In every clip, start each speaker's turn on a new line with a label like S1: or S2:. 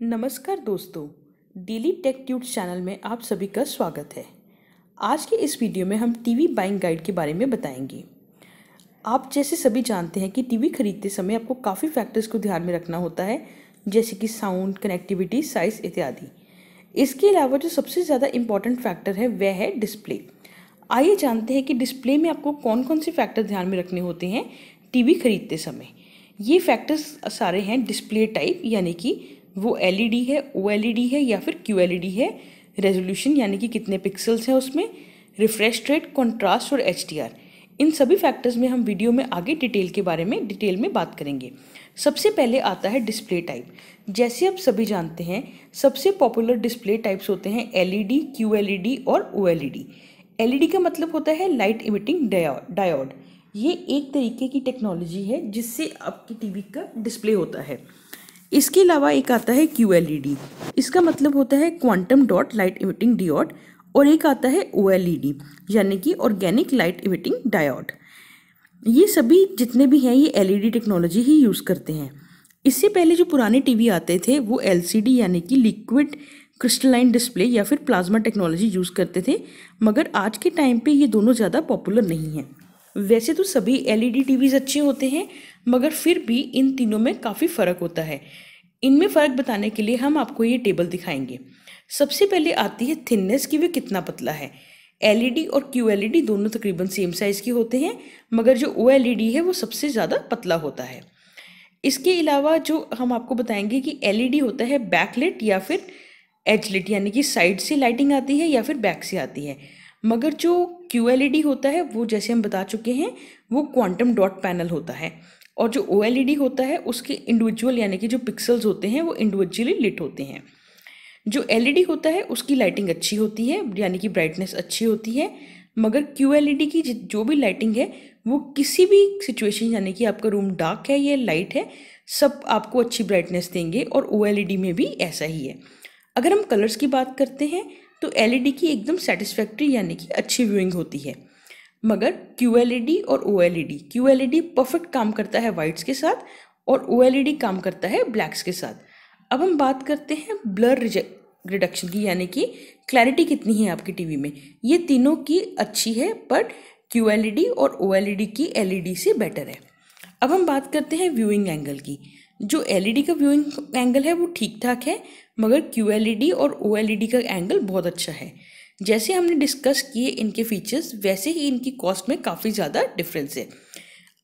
S1: नमस्कार दोस्तों, daily take tuts channel में आप सभी का स्वागत है। आज के इस वीडियो में हम टीवी बाइंग गाइड के बारे में बताएंगे। आप जैसे सभी जानते हैं कि टीवी खरीदते समय आपको काफ़ी फैक्टर्स को ध्यान में रखना होता है, जैसे कि साउंड, कनेक्टिविटी, साइज इत्यादि। इसके अलावा जो सबसे ज़्यादा इम्पॉर्टेंट फैक्टर है वह है डिस्प्ले। आइए जानते हैं कि डिस्प्ले में आपको कौन कौन से फैक्टर ध्यान में रखने होते हैं टीवी खरीदते समय। ये फैक्टर्स सारे हैं डिस्प्ले टाइप, यानी कि वो एलईडी है, ओएलईडी है या फिर क्यूएलईडी है, रेजोल्यूशन यानी कि कितने पिक्सल्स हैं उसमें, रिफ्रेश रेट, कॉन्ट्रास्ट और एचडीआर। इन सभी फैक्टर्स में हम वीडियो में आगे डिटेल में बात करेंगे। सबसे पहले आता है डिस्प्ले टाइप। जैसे आप सभी जानते हैं, सबसे पॉपुलर डिस्प्ले टाइप्स होते हैं एलईडी, क्यूएलईडी और ओएलईडी। एलईडी का मतलब होता है लाइट इमिटिंग डायोड। ये एक तरीके की टेक्नोलॉजी है जिससे आपकी टीवी का डिस्प्ले होता है। इसके अलावा एक आता है क्यूएलईडी। इसका मतलब होता है quantum dot light emitting diode. और एक आता है ओएलईडी, यानी कि ऑर्गेनिक लाइट इमिटिंग डायोड। ये सभी जितने भी हैं ये एलईडी टेक्नोलॉजी ही यूज़ करते हैं। इससे पहले जो पुराने टीवी आते थे वो एलसीडी यानी कि लिक्विड क्रिस्टलाइन डिस्प्ले या फिर प्लाज्मा टेक्नोलॉजी यूज़ करते थे, मगर आज के टाइम पे ये दोनों ज़्यादा पॉपुलर नहीं हैं। वैसे तो सभी एलईडी टीवीज अच्छे होते हैं, मगर फिर भी इन तीनों में काफ़ी फ़र्क होता है। इनमें फ़र्क बताने के लिए हम आपको ये टेबल दिखाएंगे। सबसे पहले आती है थिननेस की, वे कितना पतला है। एलईडी और क्यूएलईडी दोनों तकरीबन सेम साइज़ के होते हैं, मगर जो ओएलईडी है वो सबसे ज़्यादा पतला होता है। इसके अलावा जो हम आपको बताएंगे कि एलईडी होता है बैकलिट या फिर एजलिट, यानी कि साइड से लाइटिंग आती है या फिर बैक से आती है। मगर जो क्यूएलईडी होता है वो जैसे हम बता चुके हैं वो क्वांटम डॉट पैनल होता है। और जो ओएलईडी होता है उसके इंडिविजुअल यानी कि जो पिक्सल्स होते हैं वो इंडिविजुअली लिट होते हैं। जो एलईडी होता है उसकी लाइटिंग अच्छी होती है, यानी कि ब्राइटनेस अच्छी होती है, मगर क्यूएलईडी की जो भी लाइटिंग है वो किसी भी सिचुएशन, यानी कि आपका रूम डार्क है या लाइट है, सब आपको अच्छी ब्राइटनेस देंगे। और ओएलईडी में भी ऐसा ही है। अगर हम कलर्स की बात करते हैं तो एलईडी की एकदम सेटिस्फैक्ट्री यानी कि अच्छी व्यूइंग होती है, मगर क्यूएलईडी और ओएलईडी, क्यूएलईडी परफेक्ट काम करता है वाइट्स के साथ और ओएलईडी काम करता है ब्लैक्स के साथ। अब हम बात करते हैं ब्लर रिडक्शन की, यानी कि क्लैरिटी कितनी है आपकी टीवी में। ये तीनों की अच्छी है, पर क्यूएलईडी और ओएलईडी की एलईडी से बेटर है। अब हम बात करते हैं व्यूइंग एंगल की। जो एलईडी का व्यूइंग एंगल है वो ठीक ठाक है, मगर क्यूएलईडी और ओएलईडी का एंगल बहुत अच्छा है। जैसे हमने डिस्कस किए इनके फीचर्स, वैसे ही इनकी कॉस्ट में काफ़ी ज़्यादा डिफरेंस है।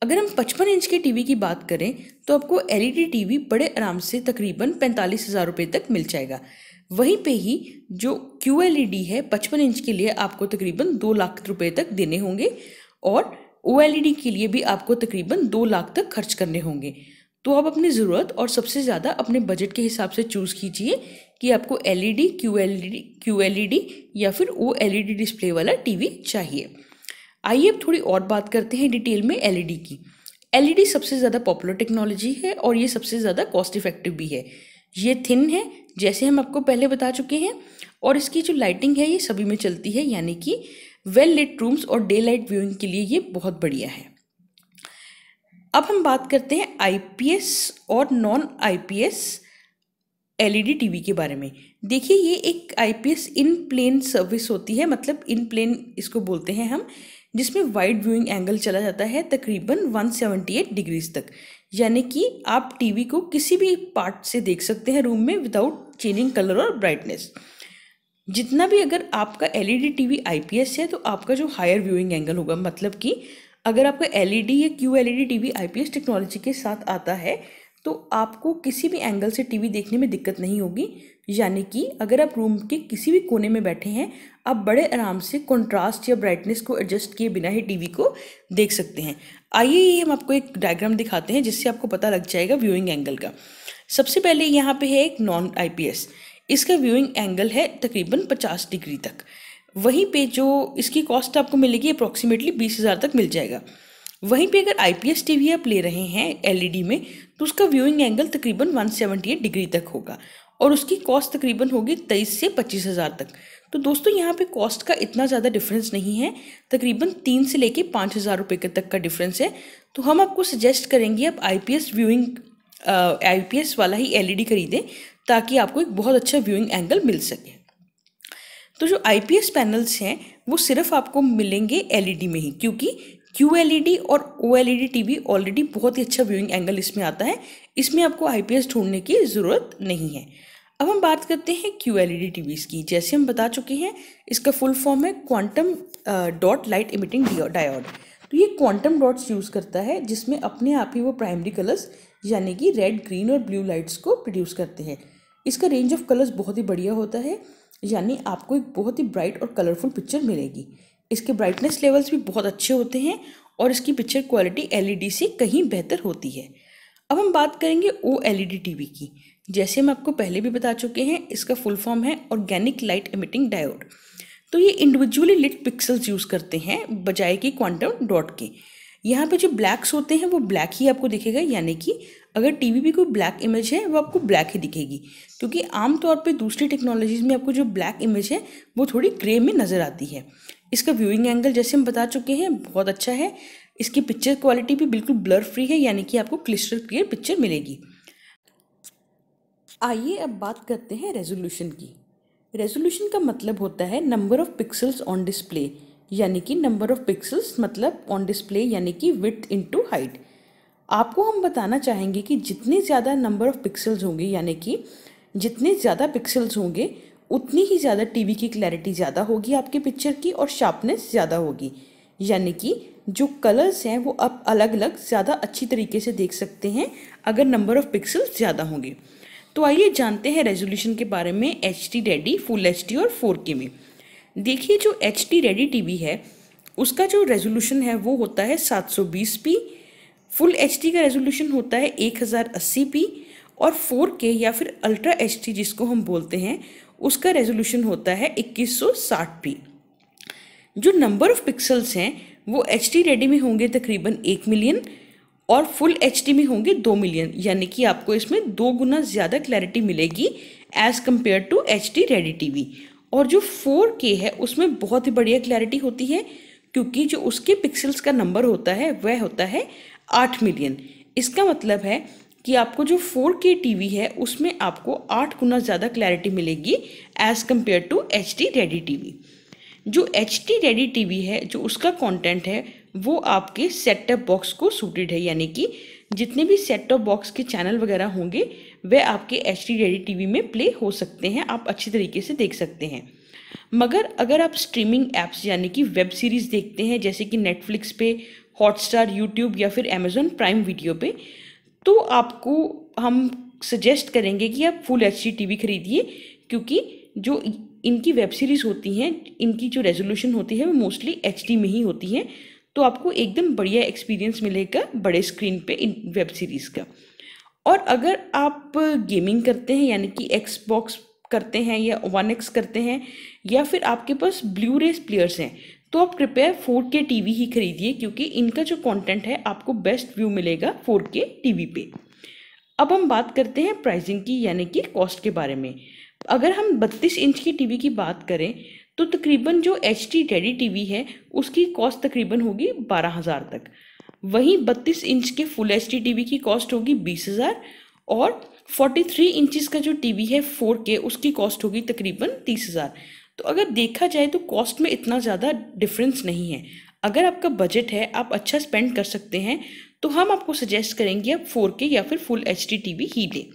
S1: अगर हम 55 इंच के टीवी की बात करें तो आपको एलईडी टीवी बड़े आराम से तकरीबन 45,000 रुपये तक मिल जाएगा। वहीं पे ही जो क्यूएलईडी है 55 इंच के लिए आपको तकरीबन 2 लाख रुपये तक देने होंगे, और ओएलईडी के लिए भी आपको तकरीबन 2 लाख तक खर्च करने होंगे। तो आप अपनी ज़रूरत और सबसे ज़्यादा अपने बजट के हिसाब से चूज़ कीजिए कि आपको एलईडी, क्यूएलईडी या फिर ओएलईडी डिस्प्ले वाला टीवी चाहिए। आइए अब थोड़ी और बात करते हैं डिटेल में एलईडी की। एलईडी सबसे ज़्यादा पॉपुलर टेक्नोलॉजी है और ये सबसे ज़्यादा कॉस्ट इफेक्टिव भी है। ये थिन है, जैसे हम आपको पहले बता चुके हैं, और इसकी जो लाइटिंग है ये सभी में चलती है, यानी कि वेल लिट रूम्स और डे लाइट व्यूइंग के लिए ये बहुत बढ़िया है। अब हम बात करते हैं आईपीएस और नॉन आईपीएस एलईडी टीवी के बारे में। देखिए, ये एक आईपीएस इन प्लेन सर्विस होती है, मतलब इन प्लेन इसको बोलते हैं हम, जिसमें वाइड व्यूइंग एंगल चला जाता है तकरीबन 178 डिग्रीज तक, यानी कि आप टीवी को किसी भी पार्ट से देख सकते हैं रूम में विदाउट चेंजिंग कलर और ब्राइटनेस। जितना भी अगर आपका एलईडी टीवी आईपीएस है तो आपका जो हायर व्यूइंग एंगल होगा, मतलब कि अगर आपका एलईडी या क्यूएलईडी टीवी आईपीएस टेक्नोलॉजी के साथ आता है तो आपको किसी भी एंगल से टीवी देखने में दिक्कत नहीं होगी। यानी कि अगर आप रूम के किसी भी कोने में बैठे हैं, आप बड़े आराम से कंट्रास्ट या ब्राइटनेस को एडजस्ट किए बिना ही टीवी को देख सकते हैं। आइए ये हम आपको एक डायग्राम दिखाते हैं जिससे आपको पता लग जाएगा व्यूइंग एंगल का। सबसे पहले यहाँ पे है एक नॉन आईपीएस। इसका व्यूइंग एंगल है तकरीबन 50 डिग्री तक। वहीं पे जो इसकी कॉस्ट आपको मिलेगी अप्रॉक्सीमेटली 20,000 तक मिल जाएगा। वहीं पे अगर आईपीएस टीवी आप ले रहे हैं एलईडी में तो उसका व्यूइंग एंगल तकरीबन 178 डिग्री तक होगा और उसकी कॉस्ट तकरीबन होगी 23 से 25,000 तक। तो दोस्तों यहाँ पे कॉस्ट का इतना ज़्यादा डिफरेंस नहीं है, तकरीबन 3 से लेके 5,000 रुपये तक का डिफरेंस है। तो हम आपको सजेस्ट करेंगे आप आईपीएस वाला ही एलईडी खरीदें, ताकि आपको एक बहुत अच्छा व्यूइंग एंगल मिल सके। तो जो IPS पैनल्स हैं वो सिर्फ आपको मिलेंगे LED में ही, क्योंकि QLED और OLED टीवी ऑलरेडी बहुत ही अच्छा व्यूइंग एंगल इसमें आता है, इसमें आपको IPS ढूंढने की ज़रूरत नहीं है। अब हम बात करते हैं QLED टीवीज़ की। जैसे हम बता चुके हैं, इसका फुल फॉर्म है quantum dot light emitting diode. तो ये क्वांटम डॉट्स यूज़ करता है जिसमें अपने आप ही वो प्राइमरी कलर्स यानी कि रेड, ग्रीन और ब्लू लाइट्स को प्रोड्यूस करते हैं। इसका रेंज ऑफ कलर्स बहुत ही बढ़िया होता है, यानी आपको एक बहुत ही ब्राइट और कलरफुल पिक्चर मिलेगी। इसके ब्राइटनेस लेवल्स भी बहुत अच्छे होते हैं और इसकी पिक्चर क्वालिटी LED से कहीं बेहतर होती है। अब हम बात करेंगे OLED टीवी की। जैसे हम आपको पहले भी बता चुके हैं, इसका फुल फॉर्म है ऑर्गेनिक लाइट इमिटिंग डायोड। तो ये इंडिविजुअली लिट पिक्सल्स यूज़ करते हैं बजाय कि क्वांटम डॉट के। यहाँ पे जो ब्लैक्स होते हैं वो ब्लैक ही आपको दिखेगा, यानी कि अगर टीवी भी कोई ब्लैक इमेज है वो आपको ब्लैक ही दिखेगी, क्योंकि आमतौर पे दूसरी टेक्नोलॉजीज़ में आपको जो ब्लैक इमेज है वो थोड़ी ग्रे में नज़र आती है। इसका व्यूइंग एंगल जैसे हम बता चुके हैं बहुत अच्छा है। इसकी पिक्चर क्वालिटी भी बिल्कुल ब्लर फ्री है, यानी कि आपको क्लिस्टर क्लियर पिक्चर मिलेगी। आइए अब बात करते हैं रेजोल्यूशन की। रेजोल्यूशन का मतलब होता है number of pixels on display, यानी कि नंबर ऑफ पिक्सल्स मतलब ऑन डिस्प्ले यानी कि विड्थ इनटू हाइट। आपको हम बताना चाहेंगे कि जितने ज़्यादा नंबर ऑफ पिक्सल्स होंगे, यानी कि जितने ज़्यादा पिक्सल्स होंगे उतनी ही ज़्यादा टीवी की क्लैरिटी ज़्यादा होगी आपके पिक्चर की और शार्पनेस ज़्यादा होगी, यानी कि जो कलर्स हैं वो अब अलग अलग ज़्यादा अच्छी तरीके से देख सकते हैं अगर नंबर ऑफ पिक्सल्स ज़्यादा होंगे। तो आइए जानते हैं रेजोल्यूशन के बारे में HD रेडी, फुल HD और 4K में। देखिए, जो HD रेडी टीवी है उसका जो रेजोल्यूशन है वो होता है 720p, फुल HD का रेजोल्यूशन होता है 1080p और 4K या फिर अल्ट्रा HD जिसको हम बोलते हैं उसका रेजोल्यूशन होता है 2160p। जो नंबर ऑफ पिक्सल्स हैं वो HD रेडी में होंगे तकरीबन 1 मिलियन और फुल HD में होंगे 2 मिलियन, यानी कि आपको इसमें 2 गुना ज़्यादा क्लैरिटी मिलेगी as compare to HD ready TV. और जो 4K है उसमें बहुत ही बढ़िया क्लैरिटी होती है, क्योंकि जो उसके पिक्सल्स का नंबर होता है वह होता है 8 मिलियन। इसका मतलब है कि आपको जो 4K टीवी है उसमें आपको 8 गुना ज़्यादा क्लैरिटी मिलेगी as compare to HD ready TV. जो HD रेडी टीवी है जो उसका कंटेंट है वो आपके सेट टॉप बॉक्स को सूटेड है, यानी कि जितने भी सेट टॉप बॉक्स के चैनल वगैरह होंगे वह आपके HD रेडी टीवी में प्ले हो सकते हैं, आप अच्छी तरीके से देख सकते हैं। मगर अगर आप स्ट्रीमिंग ऐप्स यानी कि वेब सीरीज़ देखते हैं जैसे कि नेटफ्लिक्स पे, हॉटस्टार, यूट्यूब या फिर अमेज़ॉन प्राइम वीडियो पे, तो आपको हम सजेस्ट करेंगे कि आप फुल HD टीवी खरीदिए, क्योंकि जो इनकी वेब सीरीज़ होती हैं इनकी जो रेजोल्यूशन होती है वो मोस्टली HD में ही होती हैं, तो आपको एकदम बढ़िया एक्सपीरियंस मिलेगा बड़े स्क्रीन पे इन वेब सीरीज़ का। और अगर आप गेमिंग करते हैं यानी कि Xbox करते हैं या 1X करते हैं या फिर आपके पास ब्लू रे प्लेयर्स हैं, तो आप कृपया 4K टीवी ही खरीदिए, क्योंकि इनका जो कंटेंट है आपको बेस्ट व्यू मिलेगा 4K टीवी पे। अब हम बात करते हैं प्राइसिंग की यानी कि कॉस्ट के बारे में। अगर हम 32 इंच की टीवी की बात करें तो तकरीबन जो HD रेडी टीवी है उसकी कॉस्ट तकरीबन होगी 12,000 तक। वहीं 32 इंच के फुल HD टीवी की कॉस्ट होगी 20,000 और 43 इंचज़ का जो टीवी है 4K उसकी कॉस्ट होगी तकरीबन 30,000। तो अगर देखा जाए तो कॉस्ट में इतना ज़्यादा डिफरेंस नहीं है। अगर आपका बजट है, आप अच्छा स्पेंड कर सकते हैं, तो हम आपको सजेस्ट करेंगे आप 4K या फिर फुल HD टीवी ही लें।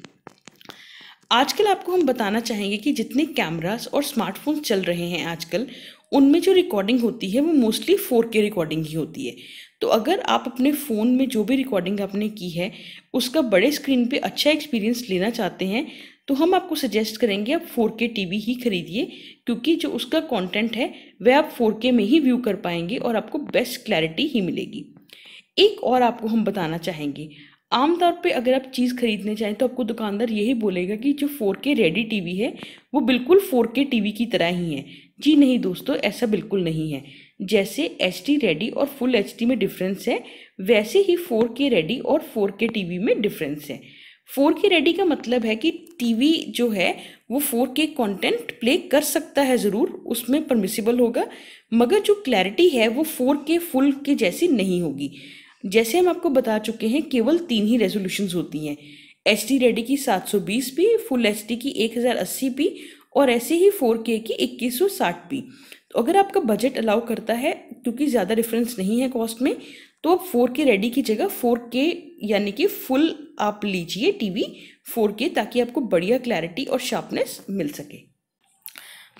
S1: आजकल आपको हम बताना चाहेंगे कि जितने कैमरास और स्मार्टफोन्स चल रहे हैं आजकल, उनमें जो रिकॉर्डिंग होती है वो मोस्टली 4K रिकॉर्डिंग ही होती है। तो अगर आप अपने फ़ोन में जो भी रिकॉर्डिंग आपने की है उसका बड़े स्क्रीन पे अच्छा एक्सपीरियंस लेना चाहते हैं, तो हम आपको सजेस्ट करेंगे आप 4K टीवी ही खरीदिए, क्योंकि जो उसका कंटेंट है वह आप 4K में ही व्यू कर पाएंगे और आपको बेस्ट क्लैरिटी ही मिलेगी। एक और आपको हम बताना चाहेंगे, आमतौर पे अगर आप चीज़ खरीदने जाएं तो आपको दुकानदार यही बोलेगा कि जो 4K रेडी टीवी है वो बिल्कुल 4K टीवी की तरह ही है। जी नहीं दोस्तों, ऐसा बिल्कुल नहीं है। जैसे HD रेडी और फुल HD में डिफरेंस है, वैसे ही 4K रेडी और 4K टीवी में डिफरेंस है। 4K रेडी का मतलब है कि टीवी जो है वो 4K कंटेंट प्ले कर सकता है, ज़रूर उसमें परमिसिबल होगा, मगर जो क्लैरिटी है वो 4K फुल के जैसी नहीं होगी। जैसे हम आपको बता चुके हैं केवल 3 ही रेजोल्यूशंस होती हैं, HD रेडी की 720p, फुल HD की 1080p और ऐसे ही 4K की 2160p। तो अगर आपका बजट अलाउ करता है, क्योंकि ज़्यादा डिफरेंस नहीं है कॉस्ट में, तो आप 4K रेडी की जगह 4K यानी कि फुल आप लीजिए टीवी 4K, ताकि आपको बढ़िया क्लैरिटी और शार्पनेस मिल सके।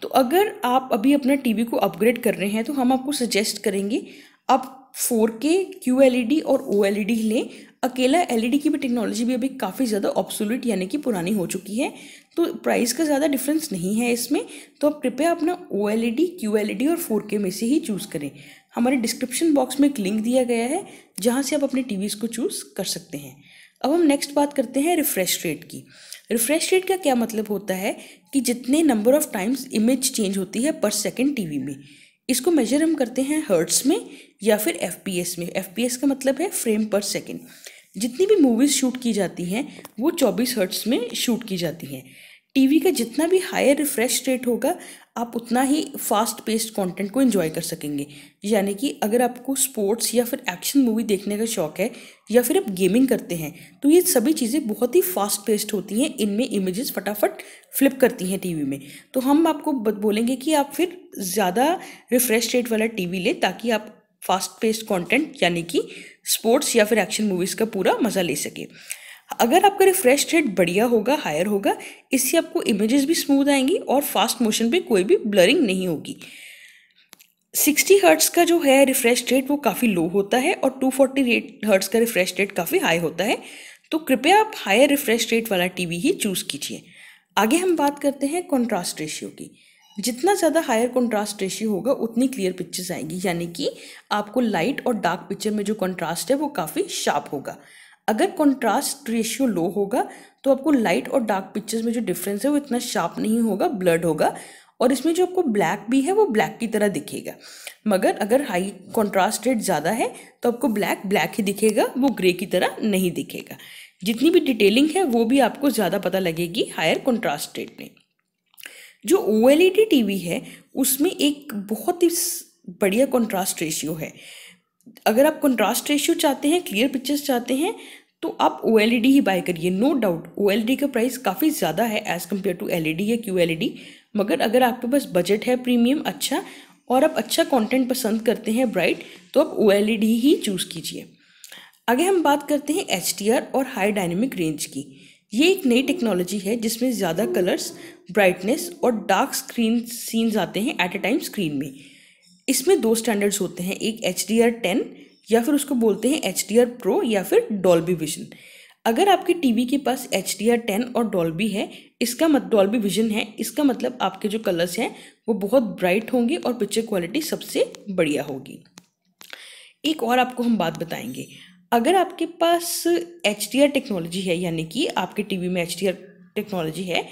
S1: तो अगर आप अभी अपना टीवी को अपग्रेड कर रहे हैं तो हम आपको सजेस्ट करेंगे आप 4K QLED और OLED लें। अकेला LED की भी टेक्नोलॉजी भी अभी काफ़ी ज़्यादा ऑब्सोल्यूट यानी कि पुरानी हो चुकी है, तो प्राइस का ज़्यादा डिफरेंस नहीं है इसमें। तो आप कृपया अपना OLED, QLED और 4K में से ही चूज़ करें। हमारे डिस्क्रिप्शन बॉक्स में एक लिंक दिया गया है जहाँ से आप अपने टीवीज़ को चूज़ कर सकते हैं। अब हम नेक्स्ट बात करते हैं रिफ्रेश रेट की। रिफ्रेश रेट का क्या मतलब होता है कि जितने number of times image change होती है पर सेकंड टीवी में, इसको मेजर हम करते हैं हर्ट्स में या फिर FPS में। FPS का मतलब है फ्रेम पर सेकंड। जितनी भी मूवीज़ शूट की जाती हैं वो 24 हर्ट्स में शूट की जाती हैं। टीवी का जितना भी हायर रिफ्रेश रेट होगा, आप उतना ही फास्ट पेस्ड कंटेंट को एंजॉय कर सकेंगे। यानी कि अगर आपको स्पोर्ट्स या फिर एक्शन मूवी देखने का शौक है या फिर आप गेमिंग करते हैं, तो ये सभी चीज़ें बहुत ही फास्ट पेस्ड होती हैं। इनमें इमेजेस फटाफट फ्लिप करती हैं टीवी में। तो हम आपको बोलेंगे कि आप फिर ज़्यादा रिफ्रेश रेट वाला टीवी लें, ताकि आप फास्ट पेस्ड कंटेंट यानी कि स्पोर्ट्स या फिर एक्शन मूवीज़ का पूरा मज़ा ले सके। अगर आपका रिफ्रेश रेट बढ़िया होगा, हायर होगा, इससे आपको इमेजेस भी स्मूथ आएंगी और फास्ट मोशन पे कोई भी ब्लरिंग नहीं होगी। 60 हर्ट्स का जो है रिफ्रेश रेट वो काफ़ी लो होता है और 240 हर्ट्स का रिफ्रेश रेट काफ़ी हाई होता है। तो कृपया आप हायर रिफ्रेश रेट वाला टीवी ही चूज़ कीजिए। आगे हम बात करते हैं कॉन्ट्रास्ट रेशियो की। जितना ज़्यादा हायर कॉन्ट्रास्ट रेशियो होगा उतनी क्लियर पिक्चर्स आएंगी, यानी कि आपको लाइट और डार्क पिक्चर में जो कॉन्ट्रास्ट है वो काफ़ी शार्प होगा। अगर कॉन्ट्रास्ट रेशियो लो होगा तो आपको लाइट और डार्क पिक्चर्स में जो डिफरेंस है वो इतना शार्प नहीं होगा, ब्लर्ड होगा, और इसमें जो आपको ब्लैक भी है वो ब्लैक की तरह दिखेगा। मगर अगर हाई कॉन्ट्रास्ट रेट ज़्यादा है तो आपको ब्लैक ब्लैक ही दिखेगा, वो ग्रे की तरह नहीं दिखेगा। जितनी भी डिटेलिंग है वो भी आपको ज़्यादा पता लगेगी हायर कॉन्ट्रास्ट रेट में। जो OLED टीवी है उसमें एक बहुत ही बढ़िया कॉन्ट्रास्ट रेशियो है। अगर आप कॉन्ट्रास्ट रेशियो चाहते हैं, क्लियर पिक्चर्स चाहते हैं, तो आप OLED ही बाय करिए। नो डाउट OLED का प्राइस काफ़ी ज़्यादा है एज़ कम्पेयर टू LED या QLED, मगर अगर आपके पास बजट है प्रीमियम अच्छा और आप अच्छा कंटेंट पसंद करते हैं ब्राइट, तो आप OLED ही चूज़ कीजिए। आगे हम बात करते हैं HDR और हाई डायनेमिक रेंज की। ये एक नई टेक्नोलॉजी है जिसमें ज़्यादा कलर्स, ब्राइटनेस और डार्क स्क्रीन सीन्स आते हैं एट अ टाइम स्क्रीन में। इसमें दो स्टैंडर्ड्स होते हैं, एक HDR10 या फिर उसको बोलते हैं HDR Pro या फिर डॉल्बी विजन। अगर आपके टीवी के पास HDR10 और डॉल्बी है, डॉल्बी विजन है, इसका मतलब आपके जो कलर्स हैं वो बहुत ब्राइट होंगे और पिक्चर क्वालिटी सबसे बढ़िया होगी। एक और आपको हम बात बताएंगे, अगर आपके पास HDR टेक्नोलॉजी है, यानी कि आपके टीवी में HDR टेक्नोलॉजी है,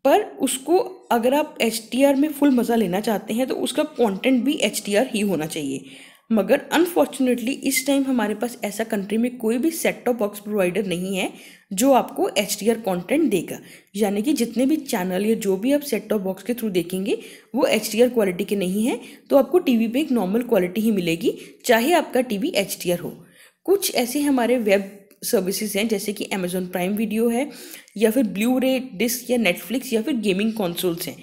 S1: पर उसको अगर आप HDR में फुल मज़ा लेना चाहते हैं तो उसका कंटेंट भी HDR ही होना चाहिए। मगर अनफॉर्चुनेटली इस टाइम हमारे पास ऐसा कंट्री में कोई भी सेट टॉप बॉक्स प्रोवाइडर नहीं है जो आपको HDR कंटेंट देगा। यानी कि जितने भी चैनल या जो भी आप सेट टॉप बॉक्स के थ्रू देखेंगे वो HDR क्वालिटी के नहीं है, तो आपको टीवी पे एक नॉर्मल क्वालिटी ही मिलेगी, चाहे आपका टीवी HDR हो। कुछ ऐसे हमारे वेब सर्विसेज हैं जैसे कि Amazon प्राइम वीडियो है या फिर ब्लू रे डिस्क या नेटफ्लिक्स या फिर गेमिंग कंसोल्स हैं,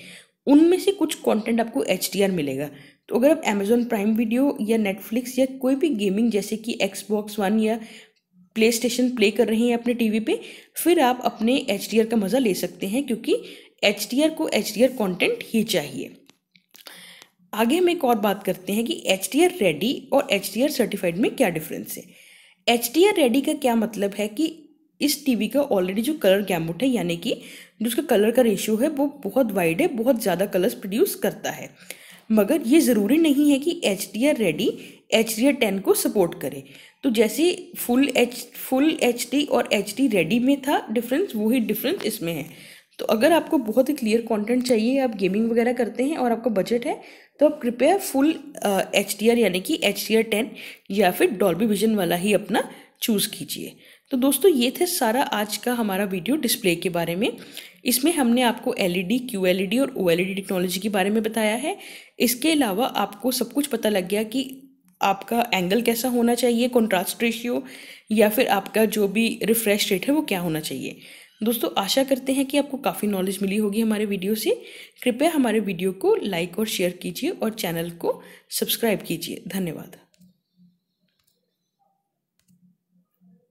S1: उनमें से कुछ कंटेंट आपको HDR मिलेगा। तो अगर आप Amazon प्राइम वीडियो या नेटफ्लिक्स या कोई भी गेमिंग जैसे कि Xbox One या प्ले स्टेशन प्ले कर रहे हैं अपने टीवी पे, फिर आप अपने HDR का मज़ा ले सकते हैं, क्योंकि HDR को HDR कंटेंट ही चाहिए। आगे हम एक और बात करते हैं कि HDR रेडी और HDR सर्टिफाइड में क्या डिफरेंस है। HDR रेडी का क्या मतलब है कि इस टीवी का ऑलरेडी जो कलर गैमुट है, यानी कि जो उसका कलर का रेशियो है वो बहुत वाइड है, बहुत ज़्यादा कलर्स प्रोड्यूस करता है। मगर ये ज़रूरी नहीं है कि HDR रेडी HDR10 को सपोर्ट करे। तो जैसे फुल HD और HD रेडी में था डिफरेंस, वही डिफरेंस इसमें है। तो अगर आपको बहुत ही क्लियर कंटेंट चाहिए, आप गेमिंग वगैरह करते हैं और आपका बजट है, तो आप कृपया फुल HDR यानी कि HDR10 या फिर डॉल्बी विजन वाला ही अपना चूज़ कीजिए। तो दोस्तों ये थे सारा आज का हमारा वीडियो डिस्प्ले के बारे में। इसमें हमने आपको LED, QLED और OLED टेक्नोलॉजी के बारे में बताया है। इसके अलावा आपको सब कुछ पता लग गया कि आपका एंगल कैसा होना चाहिए, कॉन्ट्रास्ट रेशियो, या फिर आपका जो भी रिफ्रेश रेट है वो क्या होना चाहिए। दोस्तों आशा करते हैं कि आपको काफ़ी नॉलेज मिली होगी हमारे वीडियो से। कृपया हमारे वीडियो को लाइक और शेयर कीजिए और चैनल को सब्सक्राइब कीजिए। धन्यवाद।